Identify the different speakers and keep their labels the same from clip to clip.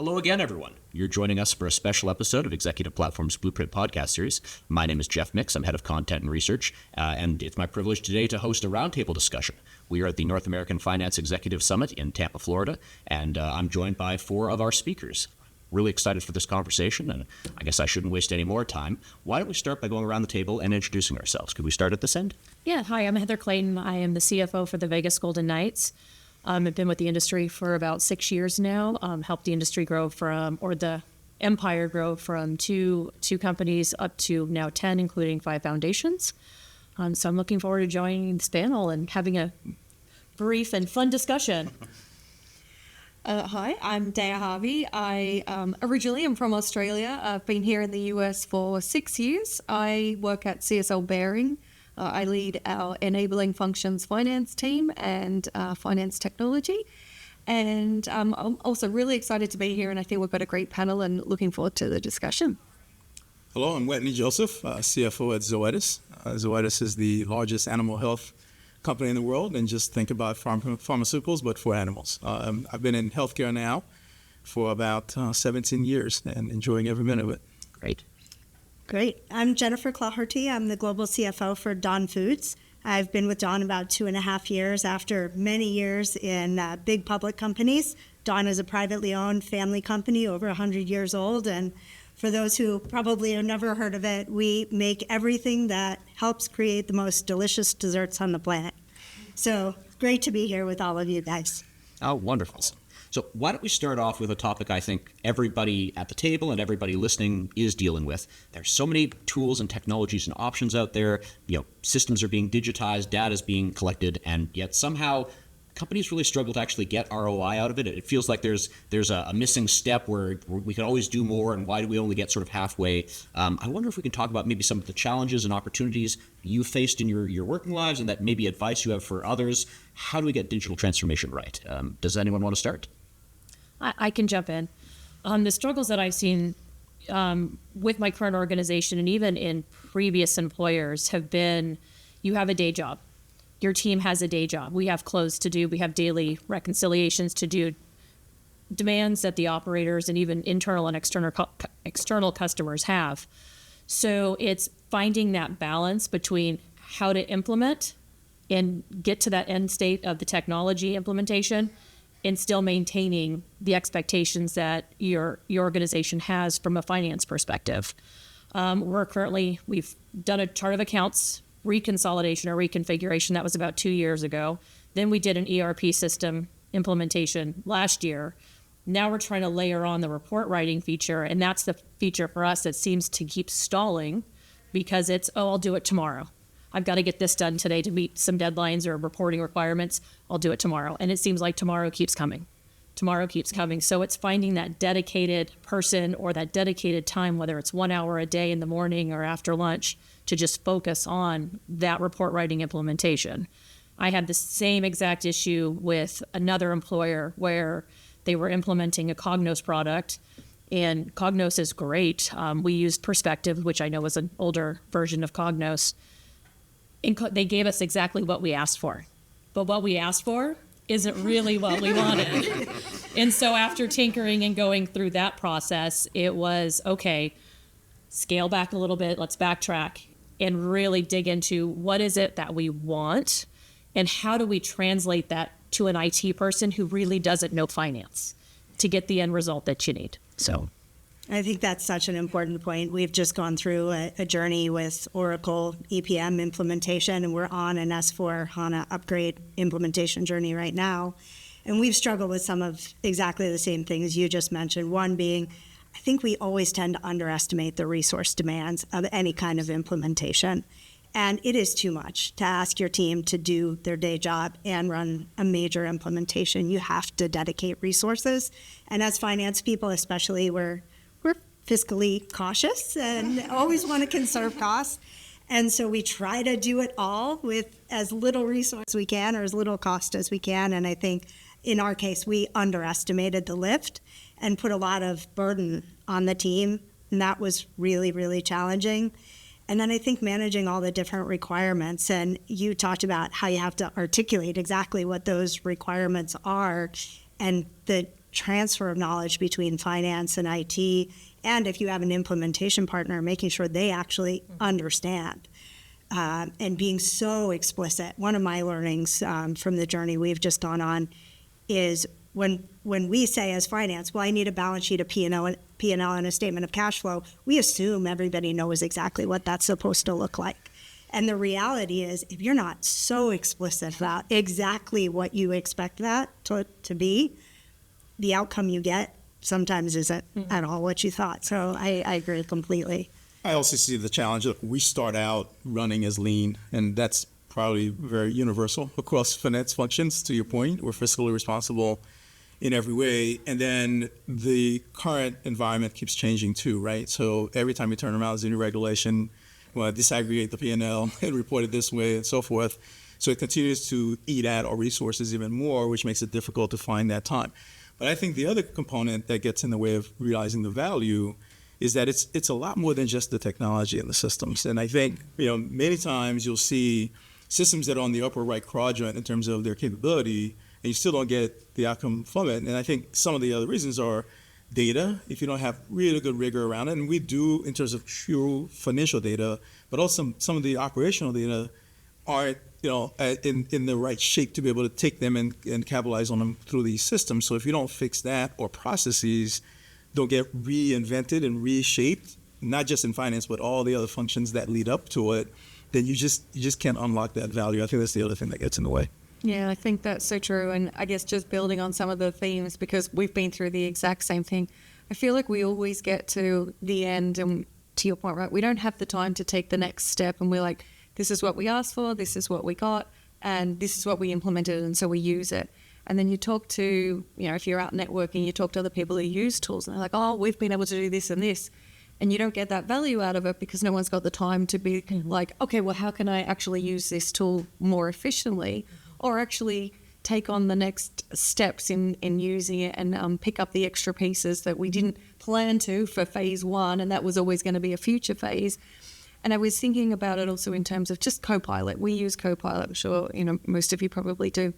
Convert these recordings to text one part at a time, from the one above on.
Speaker 1: Hello again, everyone. You're joining us for a special episode of Executive Platform's Blueprint podcast series. My name is Jeff Mix. I'm head of content and research, and it's my privilege today to host a roundtable discussion. We are at the North American Finance Executive Summit in Tampa, Florida, and I'm joined by four of our speakers. Really excited for this conversation, and I guess I shouldn't waste any more time. Why don't we start by going around the table and introducing ourselves? Could we start at this end?
Speaker 2: Yeah, hi, I'm Heather Clayton. I am the CFO for the Vegas Golden Knights. I've been with the industry for about 6 years now, helped the industry grow the empire grow from two companies up to now 10, including 5 foundations. So I'm looking forward to joining this panel and having a brief and fun discussion.
Speaker 3: Hi, I'm Daya Harvey. I originally am from Australia. I've been here in the US for 6 years. I work at CSL Behring. I lead our enabling functions finance team and finance technology. And I'm also really excited to be here, and I think we've got a great panel and looking forward to the discussion.
Speaker 4: Hello, I'm Wetteny Joseph, CFO at Zoetis. Zoetis is the largest animal health company in the world, and just think about pharmaceuticals, but for animals. I've been in healthcare now for about 17 years and enjoying every minute of it.
Speaker 5: Great. I'm Jennifer Cloherty. I'm the global CFO for Don Foods. I've been with Don about 2.5 years after many years in big public companies. Don is a privately owned family company, over 100 years old. And for those who probably have never heard of it, we make everything that helps create the most delicious desserts on the planet. So great to be here with all of you guys.
Speaker 1: Oh, wonderful. So why don't we start off with a topic I think everybody at the table and everybody listening is dealing with. There's so many tools and technologies and options out there. Systems are being digitized, data is being collected, and yet somehow companies really struggle to actually get ROI out of it. It feels like there's a missing step where we could always do more, and why do we only get sort of halfway? I wonder if we can talk about maybe some of the challenges and opportunities you faced in your working lives, and that maybe advice you have for others. How do we get digital transformation right? Does anyone want to start?
Speaker 2: I can jump in. The struggles that I've seen with my current organization and even in previous employers have been, you have a day job. Your team has a day job. We have close to do. We have daily reconciliations to do, demands that the operators and even internal and external customers have. So it's finding that balance between how to implement and get to that end state of the technology implementation and still maintaining the expectations that your organization has from a finance perspective. We've done a chart of accounts reconsolidation or reconfiguration. That was about 2 years ago. Then we did an ERP system implementation last year. Now we're trying to layer on the report writing feature, and that's the feature for us that seems to keep stalling because I'll do it tomorrow. I've got to get this done today to meet some deadlines or reporting requirements. I'll do it tomorrow. And it seems like tomorrow keeps coming. So it's finding that dedicated person or that dedicated time, whether it's 1 hour a day in the morning or after lunch, to just focus on that report writing implementation. I had the same exact issue with another employer where they were implementing a Cognos product. And Cognos is great. We used Perspective, which I know is an older version of Cognos. They gave us exactly what we asked for. But what we asked for isn't really what we wanted. And so after tinkering and going through that process, it was, okay, scale back a little bit, let's backtrack and really dig into what is it that we want and how do we translate that to an IT person who really doesn't know finance to get the end result that you need. So
Speaker 5: I think that's such an important point. We've just gone through a journey with Oracle EPM implementation, and we're on an S/4HANA upgrade implementation journey right now. And we've struggled with some of exactly the same things you just mentioned. One being, I think we always tend to underestimate the resource demands of any kind of implementation. And it is too much to ask your team to do their day job and run a major implementation. You have to dedicate resources. And as finance people especially, we're fiscally cautious and always want to conserve costs. And so we try to do it all with as little resource as we can or as little cost as we can. And I think in our case, we underestimated the lift and put a lot of burden on the team. And that was really, really challenging. And then I think managing all the different requirements, and you talked about how you have to articulate exactly what those requirements are, and the transfer of knowledge between finance and IT, and if you have an implementation partner, making sure they actually understand. And being so explicit. One of my learnings from the journey we've just gone on is when we say as finance, well, I need a balance sheet, a P&L, and a statement of cash flow, we assume everybody knows exactly what that's supposed to look like. And the reality is, if you're not so explicit about exactly what you expect that to be, the outcome you get sometimes isn't at all what you thought. So I agree completely.
Speaker 4: I also see the challenge. Look, we start out running as lean, and that's probably very universal across finance functions, to your point. We're fiscally responsible in every way. And then the current environment keeps changing too, right? So every time you turn around, there's a new regulation, well, disaggregate the P&L and report it this way and so forth. So it continues to eat at our resources even more, which makes it difficult to find that time. But I think the other component that gets in the way of realizing the value is that it's a lot more than just the technology and the systems. And I think, many times you'll see systems that are on the upper right quadrant in terms of their capability, and you still don't get the outcome from it. And I think some of the other reasons are data, if you don't have really good rigor around it, and we do in terms of true financial data, but also some of the operational data aren't in the right shape to be able to take them and capitalize on them through these systems. So if you don't fix that, or processes don't get reinvented and reshaped, not just in finance, but all the other functions that lead up to it, then you just can't unlock that value. I think that's the other thing that gets in the way.
Speaker 3: Yeah, I think that's so true. And I guess just building on some of the themes, because we've been through the exact same thing, I feel like we always get to the end, and to your point, right, we don't have the time to take the next step, and we're like, this is what we asked for, this is what we got, and this is what we implemented, and so we use it. And then you talk to, if you're out networking, you talk to other people who use tools, and they're like, oh, we've been able to do this and this. And you don't get that value out of it because no one's got the time to be like, okay, well, how can I actually use this tool more efficiently, or actually take on the next steps in using it and pick up the extra pieces that we didn't plan to for phase one, and that was always going to be a future phase. And I was thinking about it also in terms of just Copilot. We use Copilot, I'm sure most of you probably do.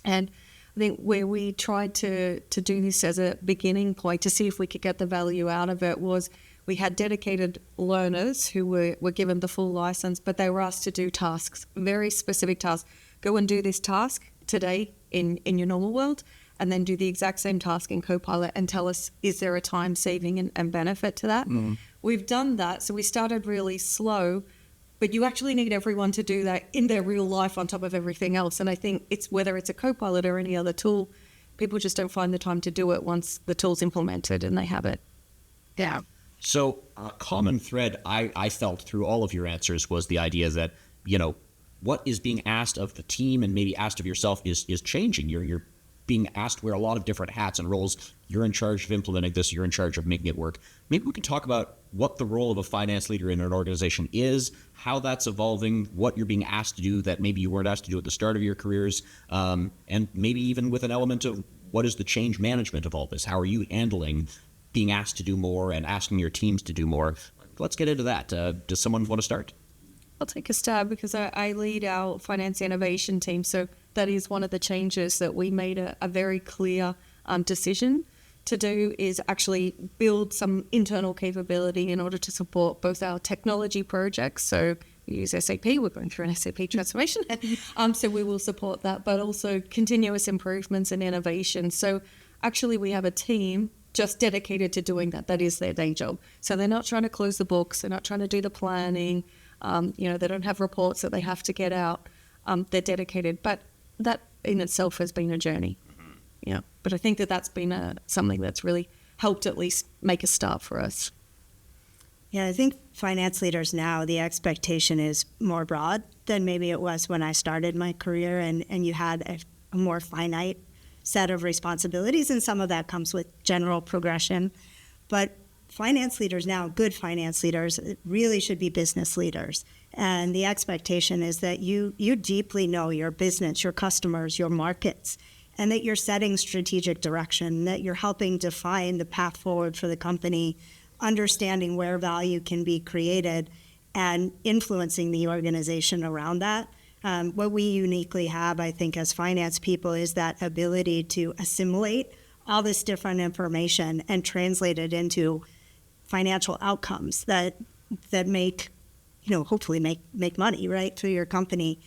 Speaker 3: And I think where we tried to do this as a beginning point to see if we could get the value out of it was we had dedicated learners who were given the full license, but they were asked to do tasks, very specific tasks. Go and do this task today in your normal world, and then do the exact same task in Copilot and tell us, is there a time saving and benefit to that? We've done that. So we started really slow, but you actually need everyone to do that in their real life on top of everything else. And I think it's whether it's a Copilot or any other tool, people just don't find the time to do it once the tool's implemented and they have it. Yeah.
Speaker 1: So a common thread I felt through all of your answers was the idea that, what is being asked of the team and maybe asked of yourself is changing. You're being asked to wear a lot of different hats and roles. You're in charge of implementing this. You're in charge of making it work. Maybe we can talk about what the role of a finance leader in an organization is, how that's evolving, what you're being asked to do that maybe you weren't asked to do at the start of your careers, and maybe even with an element of what is the change management of all this? How are you handling being asked to do more and asking your teams to do more? Let's get into that. Does someone want to start?
Speaker 3: I'll take a stab because I lead our finance innovation team. So that is one of the changes that we made a very clear decision to do, is actually build some internal capability in order to support both our technology projects. So we use SAP, we're going through an SAP transformation. So we will support that, but also continuous improvements and innovation. So actually we have a team just dedicated to doing that. That is their day job. So they're not trying to close the books. They're not trying to do the planning. They don't have reports that they have to get out. They're dedicated. But that in itself has been a journey. Yeah. But I think that's been something that's really helped at least make a start for us.
Speaker 5: Yeah, I think finance leaders now, the expectation is more broad than maybe it was when I started my career, and you had a more finite set of responsibilities, and some of that comes with general progression. But finance leaders now, good finance leaders, really should be business leaders. And the expectation is that you deeply know your business, your customers, your markets, and that you're setting strategic direction, that you're helping define the path forward for the company, understanding where value can be created, and influencing the organization around that. What we uniquely have, I think, as finance people is that ability to assimilate all this different information and translate it into financial outcomes that make, hopefully make money, right, through your company.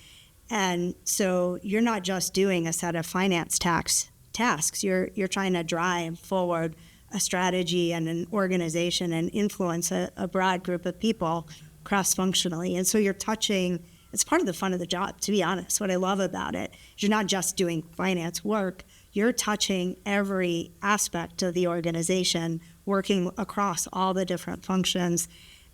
Speaker 5: And so you're not just doing a set of finance tasks. You're trying to drive forward a strategy and an organization and influence a broad group of people cross-functionally. And so you're touching, it's part of the fun of the job, to be honest. What I love about it is you're not just doing finance work, you're touching every aspect of the organization, working across all the different functions.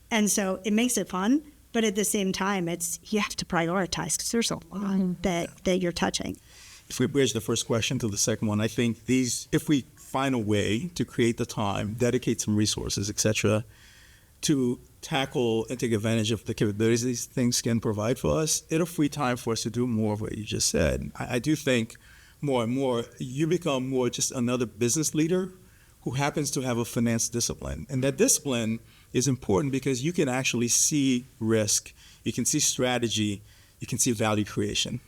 Speaker 5: And so it makes it fun, but at the same time, you have to prioritize because there's a lot that you're touching.
Speaker 4: If we bridge the first question to the second one, I think if we find a way to create the time, dedicate some resources, et cetera, to tackle and take advantage of the capabilities these things can provide for us, it'll free time for us to do more of what you just said. I do think more and more, you become more just another business leader who happens to have a finance discipline. And that discipline is important because you can actually see risk, you can see strategy, you can see value creation,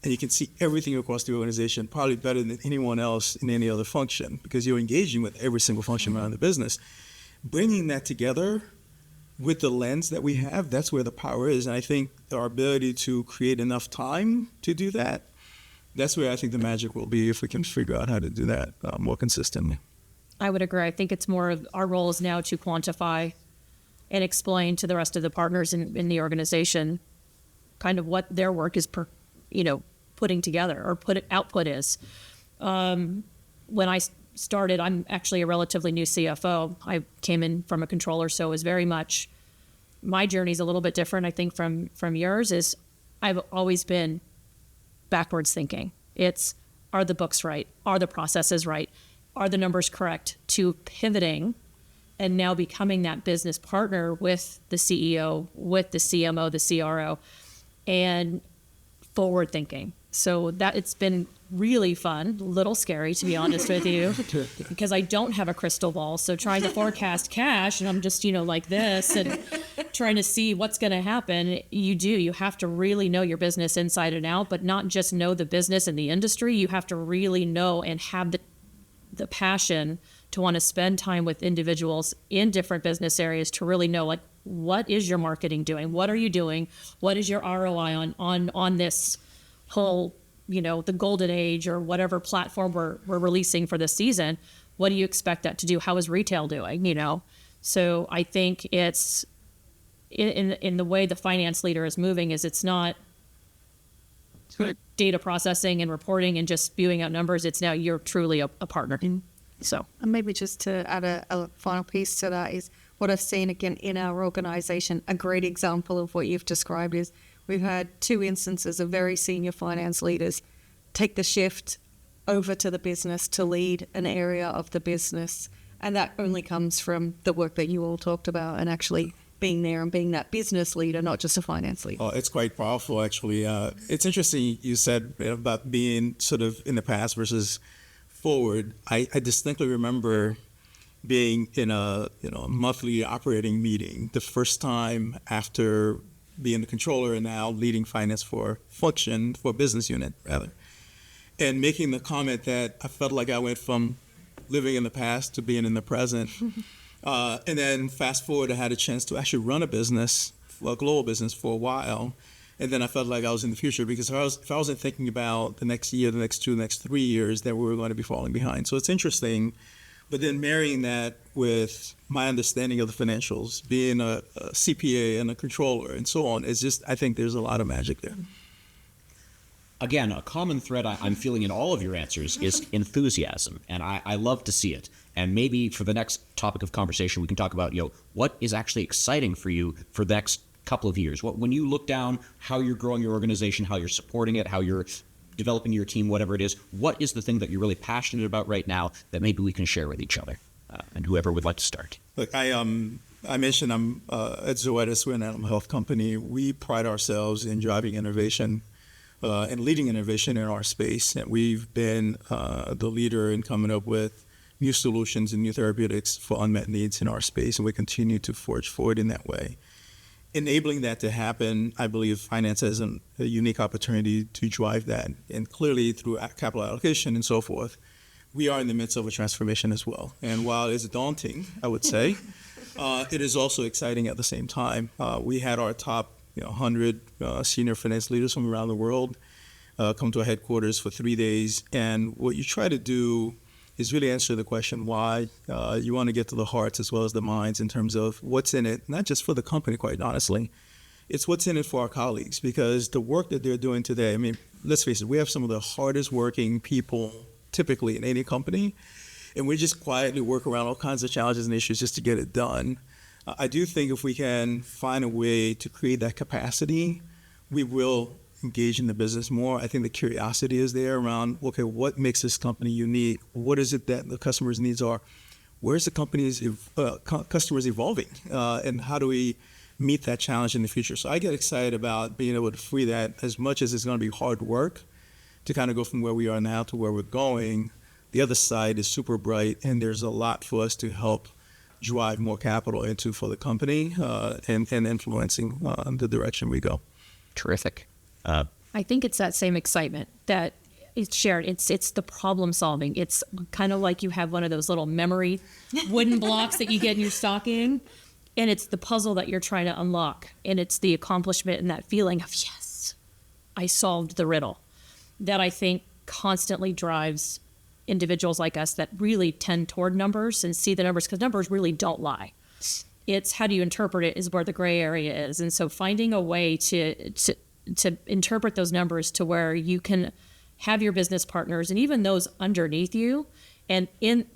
Speaker 4: and you can see everything across the organization probably better than anyone else in any other function because you're engaging with every single function around the business. Bringing that together with the lens that we have, that's where the power is. And I think our ability to create enough time to do that, that's where I think the magic will be if we can figure out how to do that more consistently.
Speaker 2: I would agree. I think it's more of our role is now to quantify and explain to the rest of the partners in the organization kind of what their work is putting together or output is. When I started, I'm actually a relatively new CFO. I came in from a controller, so it was very much, my journey is a little bit different, I think, from yours. Is I've always been backwards thinking. It's, are the books right? Are the processes right? Are the numbers correct? To pivoting and now becoming that business partner with the CEO, with the CMO, the CRO, and forward thinking. So that it's been really fun, a little scary, to be honest with you, because I don't have a crystal ball. So trying to forecast cash, and I'm just, like this, and trying to see what's going to happen. You have to really know your business inside and out, but not just know the business and the industry. You have to really know and have the passion to want to spend time with individuals in different business areas to really know, like, what is your marketing doing? What are you doing? What is your ROI on this whole, the golden age or whatever platform we're releasing for this season? What do you expect that to do? How is retail doing? So I think it's in the way the finance leader is moving is it's not data processing and reporting and just spewing out numbers. It's now you're truly a partner. So,
Speaker 3: and maybe just to add a final piece to that is what I've seen again in our organization. A great example of what you've described is we've had 2 instances of very senior finance leaders take the shift over to the business to lead an area of the business. And that only comes from the work that you all talked about and actually being there and being that business leader, not just a finance leader.
Speaker 4: Oh, it's quite powerful, actually. It's interesting you said about being sort of in the past versus forward. I distinctly remember being in a monthly operating meeting the first time after being the controller and now leading finance for business unit rather, and making the comment that I felt like I went from living in the past to being in the present. And then fast forward, I had a chance to actually run a business, a global business for a while. And then I felt like I was in the future because if I wasn't thinking about the next year, the next 2, the next 3 years, then we were going to be falling behind. So it's interesting. But then marrying that with my understanding of the financials, being a CPA and a controller and so on, it's just, I think there's a lot of magic there.
Speaker 1: Again, a common thread I'm feeling in all of your answers is enthusiasm, and I love to see it. And maybe for the next topic of conversation, we can talk about, what is actually exciting for you for the next couple of years. When you look down how you're growing your organization, how you're supporting it, how you're developing your team, whatever it is, what is the thing that you're really passionate about right now that maybe we can share with each other? And whoever would like to start.
Speaker 4: Look, I mentioned I'm at Zoetis, we're an animal health company. We pride ourselves in driving innovation and leading innovation in our space. And we've been the leader in coming up with new solutions and new therapeutics for unmet needs in our space. And we continue to forge forward in that way. Enabling that to happen, I believe finance has a unique opportunity to drive that. And clearly through capital allocation and so forth, we are in the midst of a transformation as well. And while it's daunting, I would say, it is also exciting at the same time. We had our top 100 senior finance leaders from around the world come to our headquarters for 3 days. And what you try to do is really answer the question why. You want to get to the hearts as well as the minds in terms of what's in it, not just for the company, quite honestly. It's what's in it for our colleagues, because the work that they're doing today, I mean, let's face it, we have some of the hardest working people typically in any company, and we just quietly work around all kinds of challenges and issues just to get it done. I do think if we can find a way to create that capacity, we will engage in the business more. I think the curiosity is there around, okay, what makes this company unique? What is it that the customers' needs are? Where's the company's customers evolving? And how do we meet that challenge in the future? So I get excited about being able to free that, as much as it's going to be hard work to kind of go from where we are now to where we're going. The other side is super bright, and there's a lot for us to help drive more capital into for the company and influencing the direction we go.
Speaker 1: Terrific.
Speaker 2: I think it's that same excitement that is shared. It's the problem solving. It's kind of like you have one of those little memory wooden blocks that you get in your stocking, and it's the puzzle that you're trying to unlock, and it's the accomplishment and that feeling of, yes, I solved the riddle, that I think constantly drives individuals like us that really tend toward numbers and see the numbers, because numbers really don't lie. It's how do you interpret it is where the gray area is. And so finding a way to interpret those numbers to where you can have your business partners and even those underneath you and in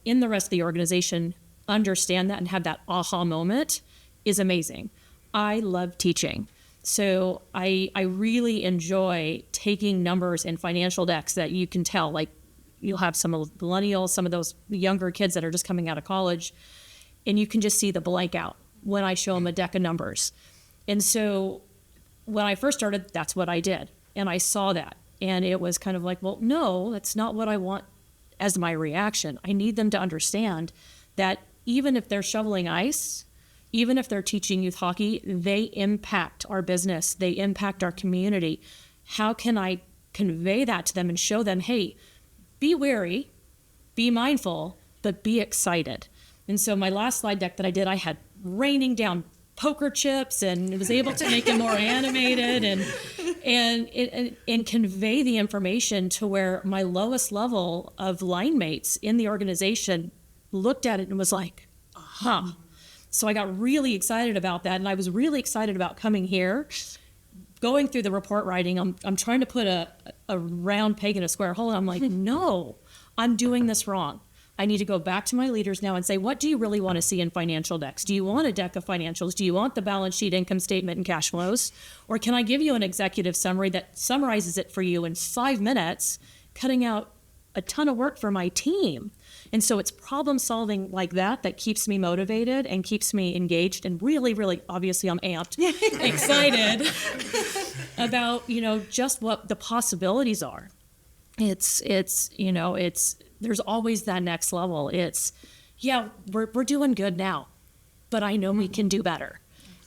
Speaker 2: the rest of the organization understand that and have that aha moment is amazing. I love teaching. So I really enjoy taking numbers in financial decks that you can tell, like you'll have some millennials, some of those younger kids that are just coming out of college, and you can just see the blank out when I show them a deck of numbers. And so when I first started, that's what I did. And I saw that. And it was kind of like, well, no, that's not what I want as my reaction. I need them to understand that even if they're shoveling ice, even if they're teaching youth hockey, they impact our business. They impact our community. How can I convey that to them and show them, hey, be wary, be mindful, but be excited. And so my last slide deck that I did, I had raining down poker chips and was able to make it more animated and convey the information to where my lowest level of line mates in the organization looked at it and was like, aha. So I got really excited about that. And I was really excited about coming here, going through the report writing. I'm trying to put a round peg in a square hole. And I'm like, no, I'm doing this wrong. I need to go back to my leaders now and say, what do you really want to see in financial decks? Do you want a deck of financials? Do you want the balance sheet, income statement, and cash flows? Or can I give you an executive summary that summarizes it for you in 5 minutes, cutting out a ton of work for my team? And so it's problem solving like that keeps me motivated and keeps me engaged and really, really, obviously I'm amped, excited about, just what the possibilities are. There's always that next level. It's, we're doing good now, but I know we can do better.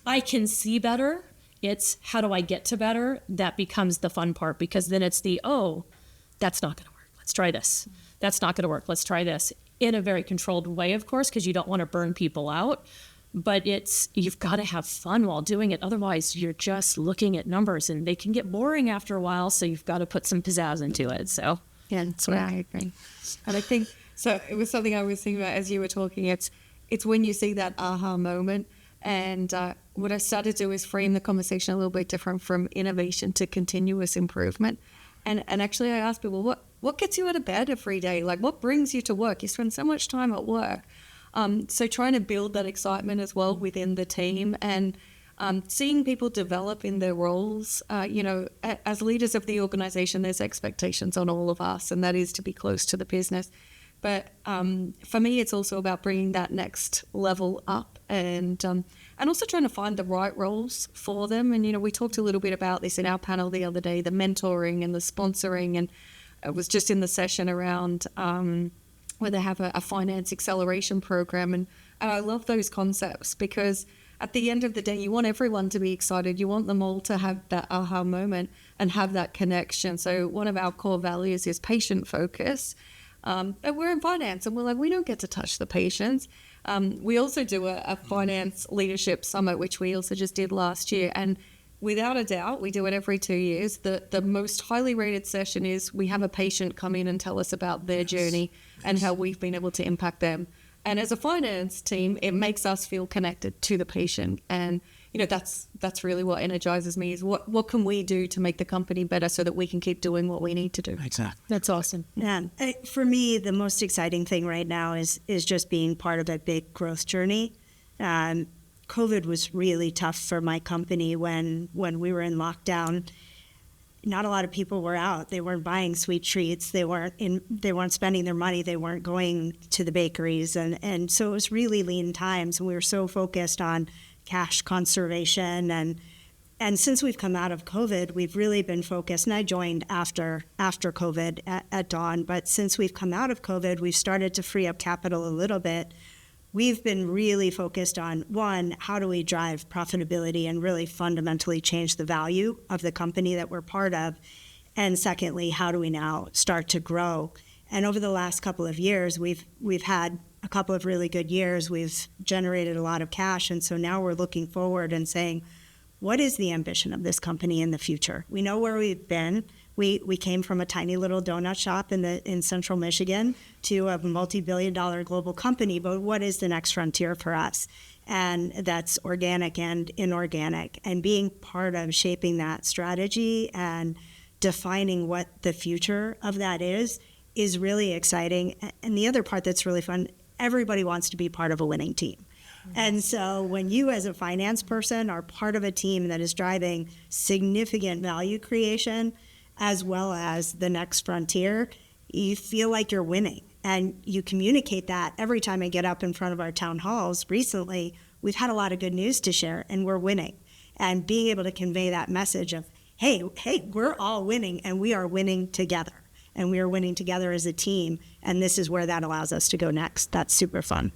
Speaker 2: I can see better. It's how do I get to better? That becomes the fun part, because then it's that's not going to work. Let's try this. That's not going to work. Let's try this in a very controlled way, of course, because you don't want to burn people out. But you've got to have fun while doing it. Otherwise, you're just looking at numbers and they can get boring after a while. So you've got to put some pizzazz into it. So
Speaker 3: yeah, that's what I agree. And I think, so it was something I was thinking about as you were talking. It's when you see that aha moment. And what I started to do is frame the conversation a little bit different from innovation to continuous improvement. And actually I asked people, what gets you out of bed every day? Like, what brings you to work? You spend so much time at work. So trying to build that excitement as well within the team and seeing people develop in their roles. As leaders of the organization, there's expectations on all of us, and that is to be close to the business. But for me, it's also about bringing that next level up and also trying to find the right roles for them. And, we talked a little bit about this in our panel the other day, the mentoring and the sponsoring. And I was just in the session around where they have a finance acceleration program. And I love those concepts because at the end of the day, you want everyone to be excited. You want them all to have that aha moment and have that connection. So one of our core values is patient focus. And we're in finance, and we're like, we don't get to touch the patients. We also do a finance leadership summit, which we also just did last year. And without a doubt, we do it every 2 years. The most highly rated session is we have a patient come in and tell us about their journey and how we've been able to impact them. And as a finance team, it makes us feel connected to the patient. And, that's really what energizes me is what can we do to make the company better so that we can keep doing what we need to do.
Speaker 4: Exactly.
Speaker 2: That's awesome.
Speaker 5: Yeah, for me, the most exciting thing right now is just being part of a big growth journey. COVID was really tough for my company when we were in lockdown. Not a lot of people were out. They weren't buying sweet treats. They weren't spending their money. They weren't going to the bakeries, and so it was really lean times. And we were so focused on cash conservation, and since we've come out of COVID, we've really been focused. And I joined after COVID at Dawn, but since we've come out of COVID, we've started to free up capital a little bit. We've been really focused on, one, how do we drive profitability and really fundamentally change the value of the company that we're part of? And secondly, how do we now start to grow? And over the last couple of years, we've had a couple of really good years. We've generated a lot of cash. And so now we're looking forward and saying, what is the ambition of this company in the future? We know where we've been. We came from a tiny little donut shop in central Michigan to a multi-billion-dollar global company, but what is the next frontier for us? And that's organic and inorganic. And being part of shaping that strategy and defining what the future of that is really exciting. And the other part that's really fun, everybody wants to be part of a winning team. And so when you as a finance person are part of a team that is driving significant value creation as well as the next frontier, you feel like you're winning. And you communicate that every time I get up in front of our town halls. Recently, we've had a lot of good news to share, and we're winning. And being able to convey that message of, hey, we're all winning, and we are winning together. And we are winning together as a team, and this is where that allows us to go next. That's super fun.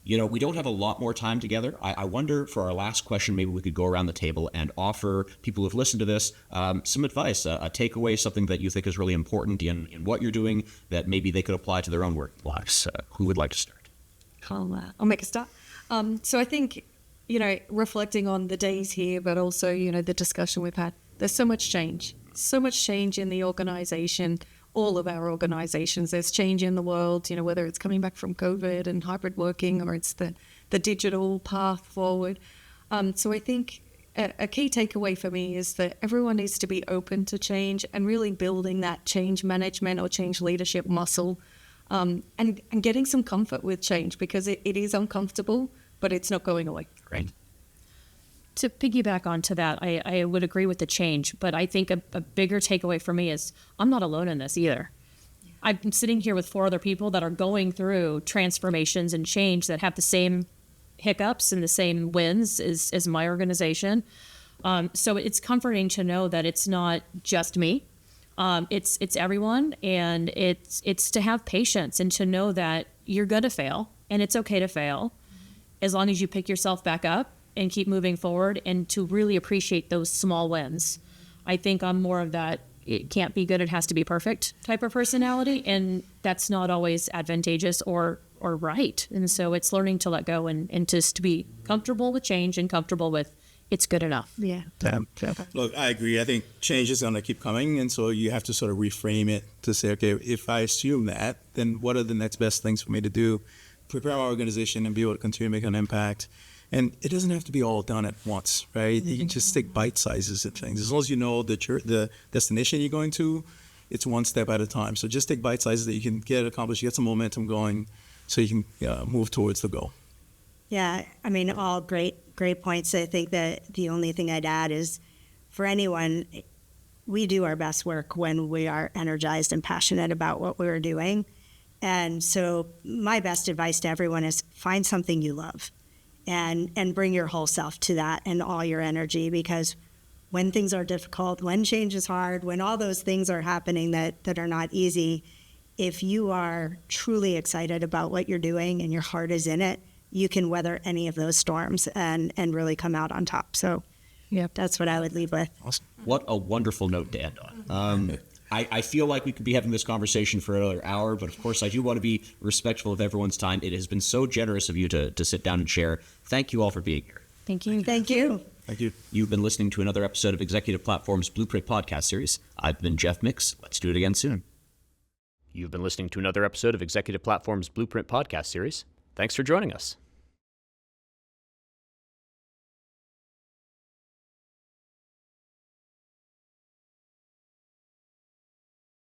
Speaker 1: We don't have a lot more time together. I wonder, for our last question, maybe we could go around the table and offer people who've listened to this some advice, a takeaway, something that you think is really important in what you're doing that maybe they could apply to their own work lives. Who would like to start?
Speaker 3: I'll make a start. So I think, reflecting on the days here, but also, the discussion we've had, there's so much change in the organization. All of our organizations, there's change in the world, whether it's coming back from COVID and hybrid working or it's the digital path forward. So I think a key takeaway for me is that everyone needs to be open to change and really building that change management or change leadership muscle, and getting some comfort with change because it is uncomfortable, but it's not going away.
Speaker 1: Right.
Speaker 2: To piggyback onto that, I would agree with the change, but I think a bigger takeaway for me is I'm not alone in this either. I've been sitting here with 4 other people that are going through transformations and change that have the same hiccups and the same wins as my organization. So it's comforting to know that it's not just me. It's everyone, and it's to have patience and to know that you're going to fail, and it's okay to fail as long as you pick yourself back up and keep moving forward, and to really appreciate those small wins. I think I'm more of that, it can't be good, it has to be perfect type of personality, and that's not always advantageous or right. And so it's learning to let go and just to be comfortable with change and comfortable with it's good enough.
Speaker 5: Yeah.
Speaker 4: Look, I agree. I think change is going to keep coming, and so you have to sort of reframe it to say, okay, if I assume that, then what are the next best things for me to do, prepare our organization and be able to continue to make an impact. And it doesn't have to be all done at once, right? You can just take bite sizes of things. As long as you know the destination you're going to, it's one step at a time. So just take bite sizes that you can get accomplished, get some momentum going so you can move towards the goal.
Speaker 5: Yeah, I mean, all great points. I think that the only thing I'd add is for anyone, we do our best work when we are energized and passionate about what we're doing. And so my best advice to everyone is find something you love. And bring your whole self to that and all your energy, because when things are difficult, when change is hard, when all those things are happening that are not easy, if you are truly excited about what you're doing and your heart is in it, you can weather any of those storms and really come out on top. So that's what I would leave with.
Speaker 1: Awesome. What a wonderful note to end on. I feel like we could be having this conversation for another hour, but of course I do want to be respectful of everyone's time. It has been so generous of you to sit down and share. Thank you all for being here.
Speaker 2: Thank you.
Speaker 5: Thank you.
Speaker 4: Thank you.
Speaker 1: You've been listening to another episode of Executive Platform's Blueprint podcast series. I've been Jeff Mix. Let's do it again soon. You've been listening to another episode of Executive Platform's Blueprint podcast series. Thanks for joining us.